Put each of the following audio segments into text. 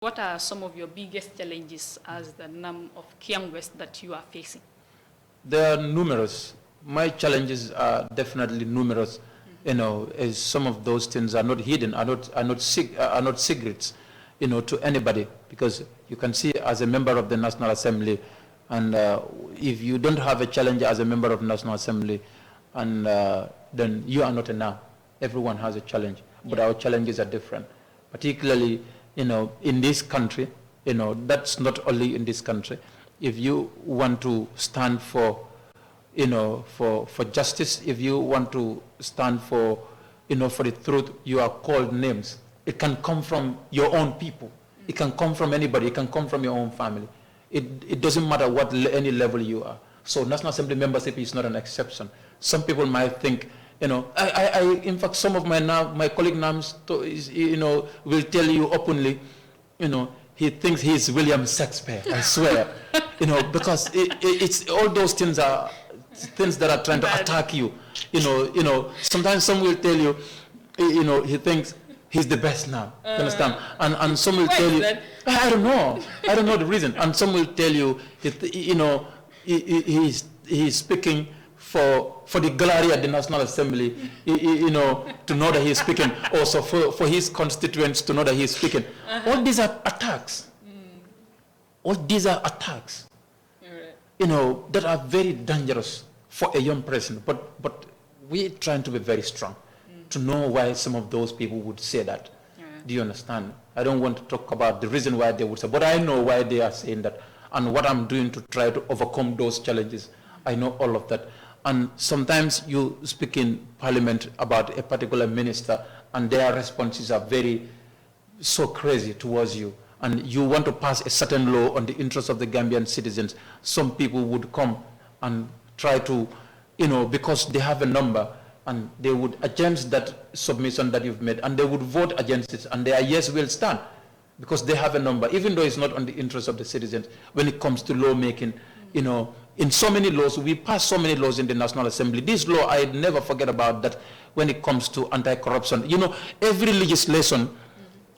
What are some of your biggest challenges as the NAM of Kiang West that you are facing? There are numerous. My challenges are definitely numerous. You know, as some of those things are not hidden, are not secrets, you know, to anybody, because you can see as a member of the National Assembly, and if you don't have a challenge as a member of the National Assembly, and then you are not a NAM. Everyone has a challenge, but our challenges are different, particularly, you know, in this country. You know, that's not only in this country. If you want to stand for, you know, for justice, if you want to stand for, you know, for the truth, you are called names. It can come from your own people. It can come from anybody. It can come from your own family. It doesn't matter what any level you are. So National Assembly membership is not an exception. Some people might think, you know, in fact, some of my colleague NAMs, you know, will tell you openly, you know, he thinks he's William Shakespeare, I swear. You know, because it's all those things are things that are trying to attack you. You know, sometimes some will tell you, you know, he thinks he's the best now. You understand? And some will tell you, I don't know the reason. And some will tell you, you know, he's speaking for the gallery at the National Assembly, you know, to know that he's speaking. Also for his constituents to know that he's speaking. All these are attacks. All these are attacks. You know, that are very dangerous for a young person. But we're trying to be very strong to know why some of those people would say that. Do you understand? I don't want to talk about the reason why they would say, but I know why they are saying that and what I'm doing to try to overcome those challenges. I know all of that. And sometimes you speak in Parliament about a particular minister and their responses are so crazy towards you. And you want to pass a certain law on the interests of the Gambian citizens. Some people would come and try to, you know, because they have a number, and they would against that submission that you've made, and they would vote against it, and their yes will stand, because they have a number, even though it's not on the interest of the citizens. When it comes to lawmaking, you know, in so many laws, we pass so many laws in the National Assembly. This law, I never forget about that when it comes to anti-corruption. You know, every legislation,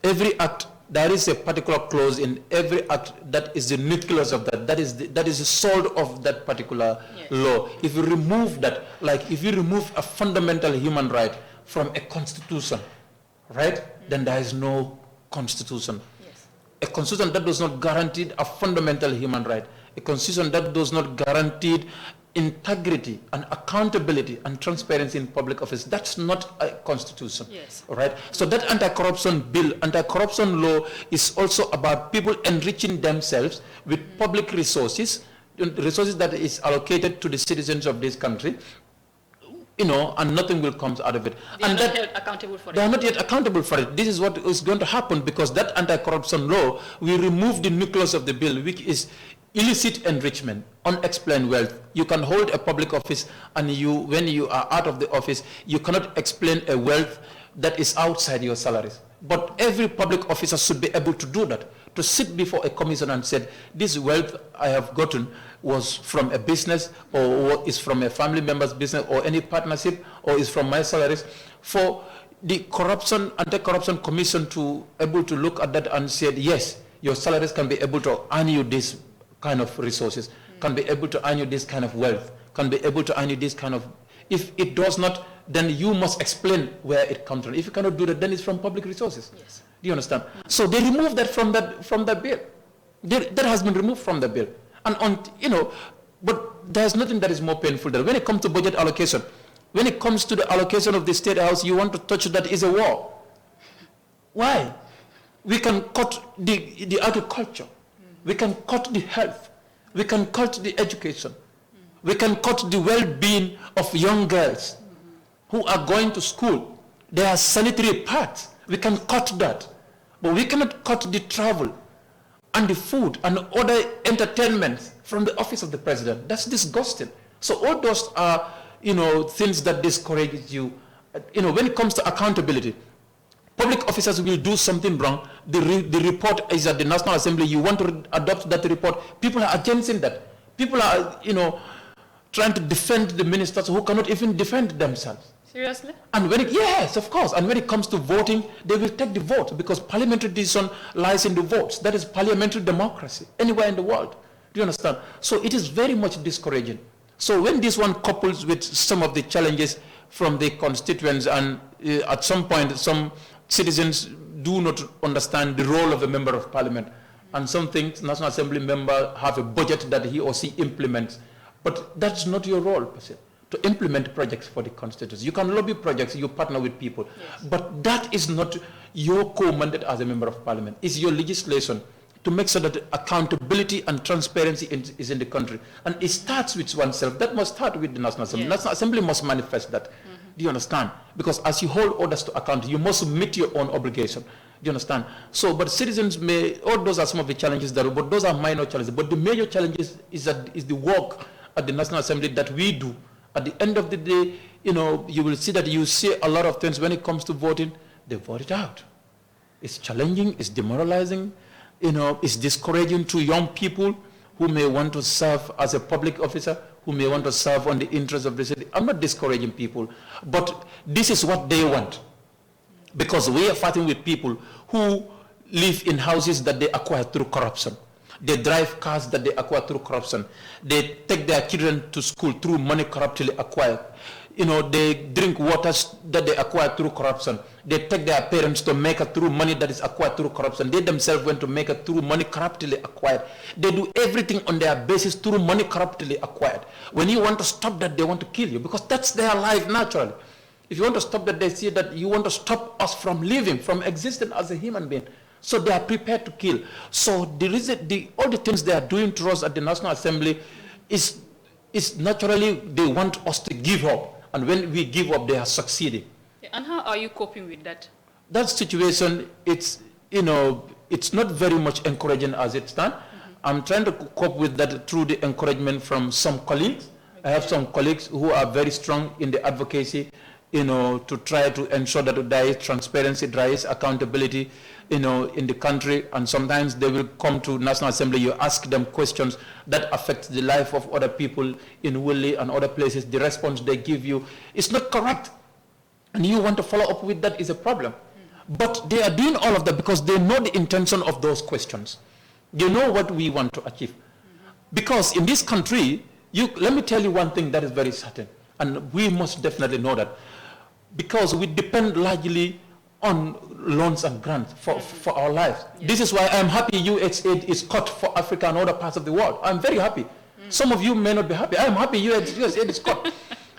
every act, there is a particular clause in every act that is the nucleus of that. That is the soul of that particular law. If you remove that, like if you remove a fundamental human right from a constitution, right, then there is no constitution. A constitution that does not guarantee a fundamental human right, a constitution that does not guarantee integrity and accountability and transparency in public office, that's not a constitution. All right? So that anti-corruption bill, anti-corruption law is also about people enriching themselves with public resources that is allocated to the citizens of this country, you know, and nothing will come out of it. They are not yet accountable for it. They are not yet accountable for it. This is what is going to happen, because that anti-corruption law will remove the nucleus of the bill, which is illicit enrichment, unexplained wealth. You can hold a public office, and when you are out of the office, you cannot explain a wealth that is outside your salaries. But every public officer should be able to do that, to sit before a commission and say, this wealth I have gotten was from a business, or is from a family member's business, or any partnership, or is from my salaries. For the anti-corruption commission to able to look at that and say, yes, your salaries can be able to earn you this kind of resources, can be able to earn you this kind of wealth, can be able to earn you this kind of, if it does not, then you must explain where it comes from. If you cannot do that, then it's from public resources. Yes. Do you understand? So they removed that from that bill. That has been removed from the bill. And you know, but there's nothing that is more painful than when it comes to budget allocation. When it comes to the allocation of the State House, you want to touch that is a war. Why? We can cut the agriculture. We can cut the health. We can cut the education. We can cut the well-being of young girls who are going to school. There are sanitary pads. We can cut that. But we cannot cut the travel and the food and other entertainment from the office of the president. That's disgusting. So all those are, you know, things that discourage you. You know, when it comes to accountability, public officers will do something wrong. The report is at the National Assembly. You want to adopt that report. People are against that. People are, you know, trying to defend the ministers who cannot even defend themselves. Seriously? And when yes, of course. And when it comes to voting, they will take the vote because parliamentary decision lies in the votes. That is parliamentary democracy anywhere in the world. Do you understand? So it is very much discouraging. So when this one couples with some of the challenges from the constituents, and at some point some citizens do not understand the role of a member of parliament, and some things National Assembly member have a budget that he or she implements, but that's not your role per se, to implement projects for the constituents. You can lobby projects, you partner with people, yes, but that is not your core mandate as a member of parliament. It's your legislation to make sure that accountability and transparency is in the country. And it starts with oneself. That must start with the National Assembly. Yes. National Assembly must manifest that. Do you understand? Because as you hold others to account, you must meet your own obligation. Do you understand? So, but citizens may, all those are some of the challenges there, but those are minor challenges. But the major challenges is the work at the National Assembly that we do. At the end of the day, you know, you will see that you say a lot of things when it comes to voting, they vote it out. It's challenging, it's demoralizing, you know, it's discouraging to young people who may want to serve as a public officer, who may want to serve on the interests of the city. I'm not discouraging people, but this is what they want. Because we are fighting with people who live in houses that they acquire through corruption. They drive cars that they acquire through corruption. They take their children to school through money corruptly acquired. You know, they drink waters that they acquire through corruption. They take their parents to Mecca through money that is acquired through corruption. They themselves went to Mecca through money corruptly acquired. They do everything on their basis through money corruptly acquired. When you want to stop that, they want to kill you because that's their life naturally. If you want to stop that, they see that you want to stop us from living, from existing as a human being. So they are prepared to kill. So all the things they are doing to us at the National Assembly is naturally they want us to give up. And when we give up, they are succeeding. And how are you coping with that? That situation, it's not very much encouraging as it stands. I'm trying to cope with that through the encouragement from some colleagues. Okay. I have some colleagues who are very strong in the advocacy, to try to ensure that there is transparency, there is accountability, in the country. And sometimes they will come to National Assembly, you ask them questions that affect the life of other people in Willie and other places. The response they give you is not correct. And you want to follow up with that is a problem. But they are doing all of that because they know the intention of those questions. They know what we want to achieve. Because in this country, let me tell you one thing that is very certain. And we must definitely know that. Because we depend largely on loans and grants for our lives. Yes. This is why I'm happy USAID is cut for Africa and other parts of the world. I'm very happy. Some of you may not be happy. I'm happy USAID is cut.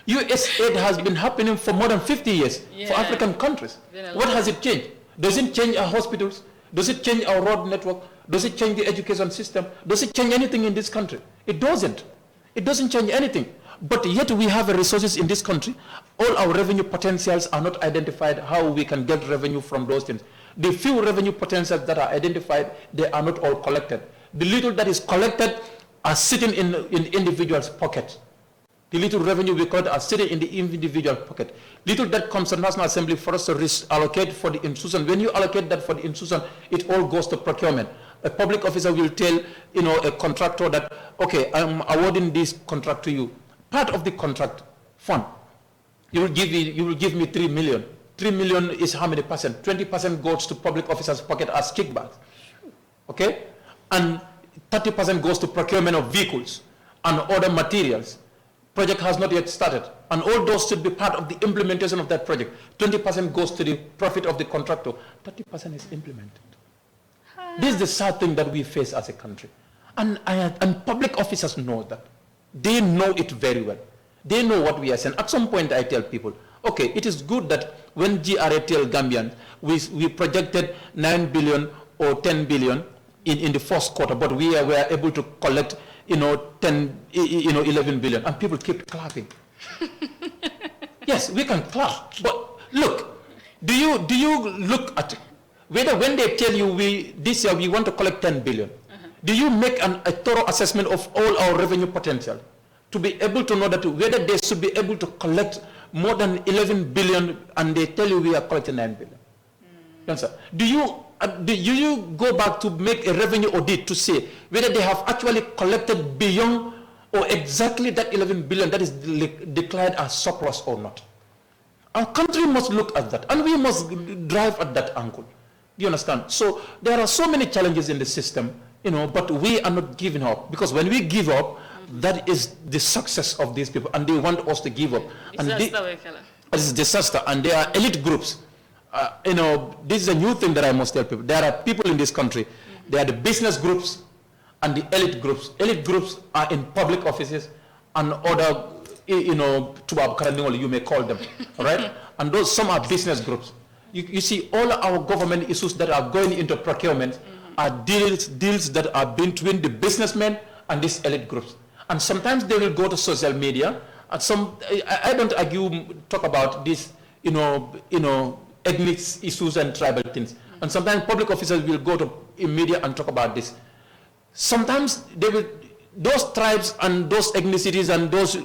USAID has been happening for more than 50 years for African countries. What has it changed? Does it change our hospitals? Does it change our road network? Does it change the education system? Does it change anything in this country? It doesn't. It doesn't change anything. But yet we have resources in this country. All our revenue potentials are not identified, how we can get revenue from those things. The few revenue potentials that are identified, they are not all collected. The little that is collected are sitting in individuals' pockets. The little revenue we collect are sitting in the individual pocket. Little that comes to National Assembly for us to allocate for the institution. When you allocate that for the institution, it all goes to procurement. A public officer will tell a contractor that, okay, I'm awarding this contract to you. Part of the contract fund, you will give me 3 million. 3 million is how many percent? 20% goes to public officers' pocket as kickbacks. Okay? And 30% goes to procurement of vehicles and other materials. Project has not yet started. And all those should be part of the implementation of that project. 20% goes to the profit of the contractor. 30% is implemented. This is the sad thing that we face as a country. And public officers know that. They know it very well. They know what we are saying. At some point, I tell people, okay, it is good that when GRA tell Gambians, we projected 9 billion or 10 billion in the first quarter, but we were able to collect, 11 billion, and people keep clapping. Yes, we can clap, but look, do you look at whether when they tell you this year we want to collect 10 billion, do you make a thorough assessment of all our revenue potential to be able to know that whether they should be able to collect more than 11 billion and they tell you we are collecting 9 billion? Answer. Do you go back to make a revenue audit to say whether they have actually collected beyond or exactly that 11 billion that is declared as surplus or not? Our country must look at that, and we must drive at that angle. Do you understand? So there are so many challenges in the system, but we are not giving up, because when we give up, that is the success of these people, and they want us to give up. And it's disaster, and there are elite groups. This is a new thing that I must tell people. There are people in this country. There are the business groups and the elite groups. Elite groups are in public offices and other, you may call them, all right? And those, some are business groups. You see, all our government issues that are going into procurement are deals that are between the businessmen and these elite groups. And sometimes they will go to social media. And I don't talk about this, ethnic issues and tribal things. And sometimes public officers will go to media and talk about this. Sometimes those tribes and those ethnicities and those,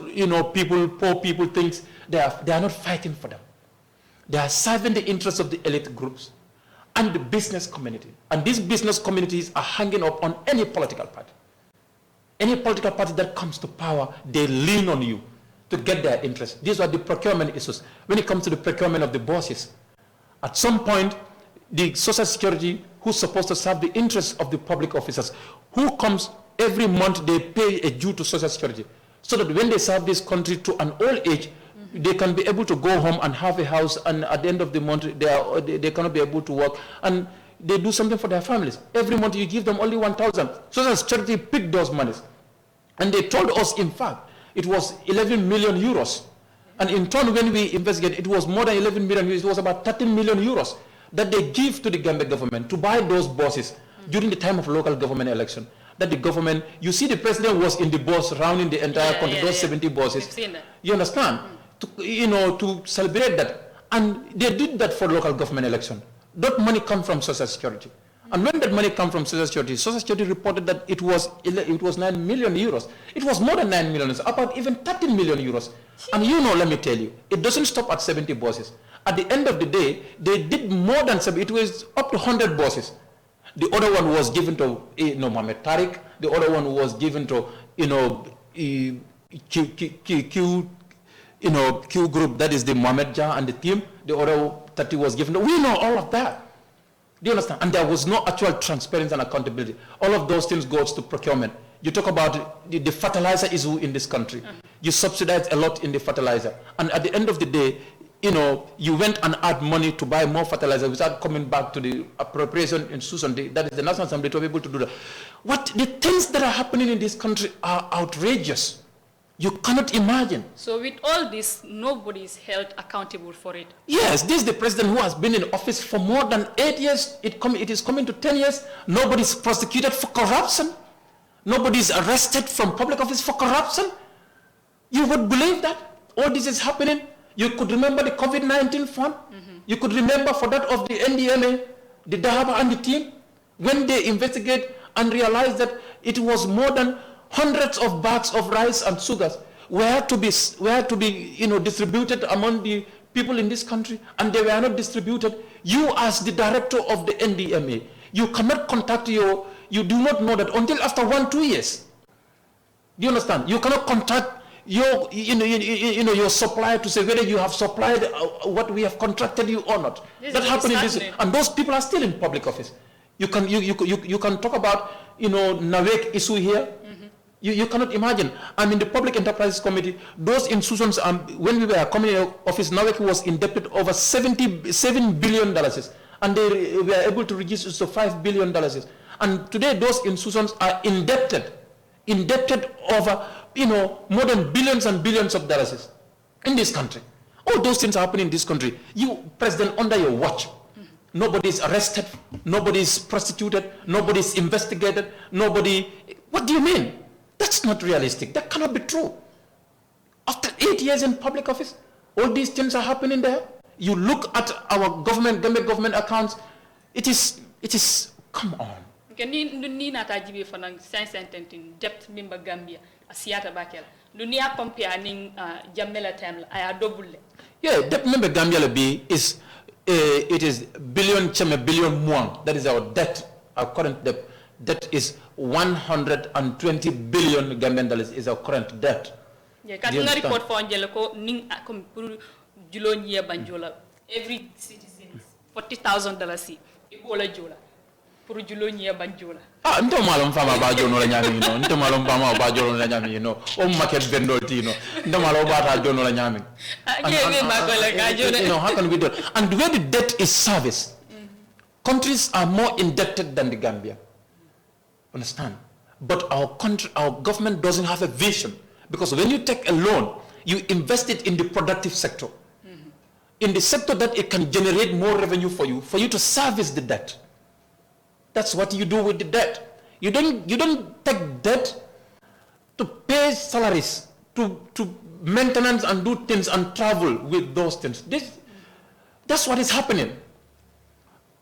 poor people, things, they are not fighting for them. They are serving the interests of the elite groups and the business community. And these business communities are hanging up on any political party. Any political party that comes to power, they lean on you to get their interests. These are the procurement issues. When it comes to the procurement of the bosses, at some point, the Social Security, who's supposed to serve the interests of the public officers, who comes every month, they pay a due to Social Security, so that when they serve this country to an old age, they can be able to go home and have a house, and at the end of the month, they cannot be able to work, and they do something for their families. Every month, you give them only 1,000. Social Security picked those monies. And they told us, in fact, it was 11 million euros. And in turn, when we investigate, it was more than 11 million euros. It was about 13 million euros that they give to the Gambia government to buy those buses during the time of local government election. That the government, you see the president was in the bus rounding the entire country, those 70 buses. We've seen that. You understand? To celebrate that. And they did that for local government election. That money comes from Social Security. And when that money comes from Social Security reported that it was 9 million euros. It was more than 9 million, about even 13 million euros. And let me tell you, it doesn't stop at 70 buses. At the end of the day, they did more than 70, it was up to 100 buses. The other one was given to Mohamed Tariq. The other one was given to Q group, that is the Mohamed Jah and the team. The other 30 was given to, we know all of that. Do you understand? And there was no actual transparency and accountability. All of those things goes to procurement. You talk about the fertilizer issue in this country. You subsidize a lot in the fertilizer. And at the end of the day, you went and add money to buy more fertilizer without coming back to the appropriation institution, that is the National Assembly, to be able to do that. The things that are happening in this country are outrageous. You cannot imagine. So with all this, nobody is held accountable for it. Yes, this is the president who has been in office for more than 8 years. It is coming to 10 years. Nobody is prosecuted for corruption. Nobody is arrested from public office for corruption. You would believe that? All this is happening. You could remember the COVID-19 fund. You could remember for that of the NDMA, the Dahaba and the team, when they investigate and realize that it was more than hundreds of bags of rice and sugars were to be distributed among the people in this country, and they were not distributed. You, as the director of the NDMA, you cannot contact you do not know that until after 1-2 years. Do you understand? You cannot contact your supplier to say whether you have supplied what we have contracted you or not. That happened in this, and those people are still in public office. You can talk about NAWEC issue here. You cannot imagine. I'm in the Public Enterprises Committee. Those institutions, when we were coming in office, NAWEC was indebted over $77 billion, and they were able to reduce it to $5 billion. And today, those institutions are indebted over more than billions and billions of dollars in this country. All those things are happening in this country. You, President, under your watch, nobody is arrested, nobody is prosecuted, nobody is investigated, what do you mean? That's not realistic. That cannot be true. After 8 years in public office, all these things are happening there. You look at our government accounts, it is, come on. Ni nata jibe fanang sententin debt member Gambia asiata bakel. Dunia compare ning jamela time aya double. Yeah, debt member Gambia is it is billion more. That is our debt, our current debt. Debt is 120 billion Gambian dollars is our current debt. Yeah, kaduna report for angelo ko ning julo niya banjola every citizen $40,000 ibola jola pour julo niya banjola nto malum fama ba jono la nyami no nto malum fama ba jono la nyami no o market vendor tino nto malum ba ta jono la nyami how can we do it? And where the debt is serviced, countries are more indebted than the Gambia. Understand? But our country, our government doesn't have a vision, because when you take a loan, you invest it in the productive sector, in the sector that it can generate more revenue for you to service the debt. That's what you do with the debt. You don't take debt to pay salaries, to maintenance and do things and travel with those things. That's what is happening.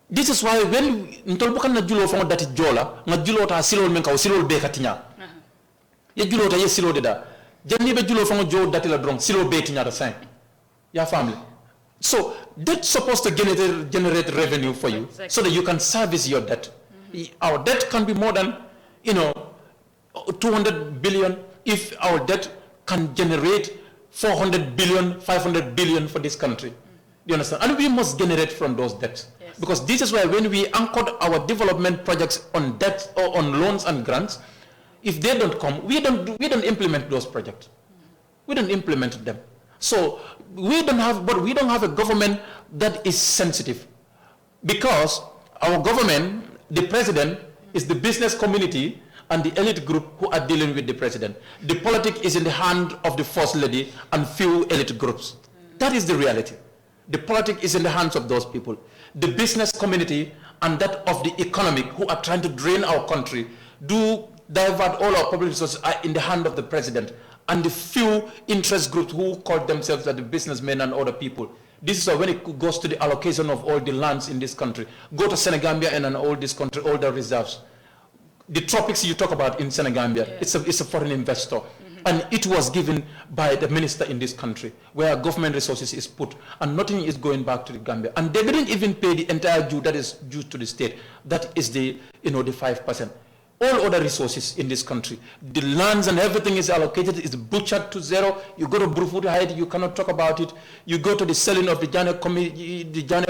This is why when ntolbukan na julo fo dati jola nga julo ta silol men kaw silol be katinya ya julo ta ye silo de da janni be julo fo jo dati la drong silo be tinya da 5 ya family. So that's supposed to generate revenue for you, so that you can service your debt. Our debt can be more than 200 billion if our debt can generate 400 billion, 500 billion for this country. You understand? And we must generate from those debts. Yes. Because this is why when we anchored our development projects on debt or on loans and grants, if they don't come, we don't implement those projects. We don't implement them. So we don't have a government that is sensitive, because our government, the president, is the business community and the elite group who are dealing with the president. The politics is in the hand of the first lady and few elite groups. That is the reality. The politics is in the hands of those people. The business community and that of the economic who are trying to drain our country, do divert all our public resources, are in the hand of the president and the few interest groups who call themselves the businessmen and other people. This is why when it goes to the allocation of all the lands in this country, go to Senegambia and all this country, all the reserves. The tropics you talk about in Senegambia, yeah. It's a foreign investor. And it was given by the minister in this country, where government resources is put, and nothing is going back to the Gambia. And they didn't even pay the entire due that is due to the state. That is the 5%. All other resources in this country, the lands and everything is allocated, is butchered to zero. You go to Brufut Height, you cannot talk about it. You go to the selling of the Jana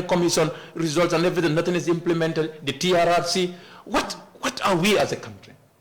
Commission results and everything, nothing is implemented. The TRRC, what are we as a country?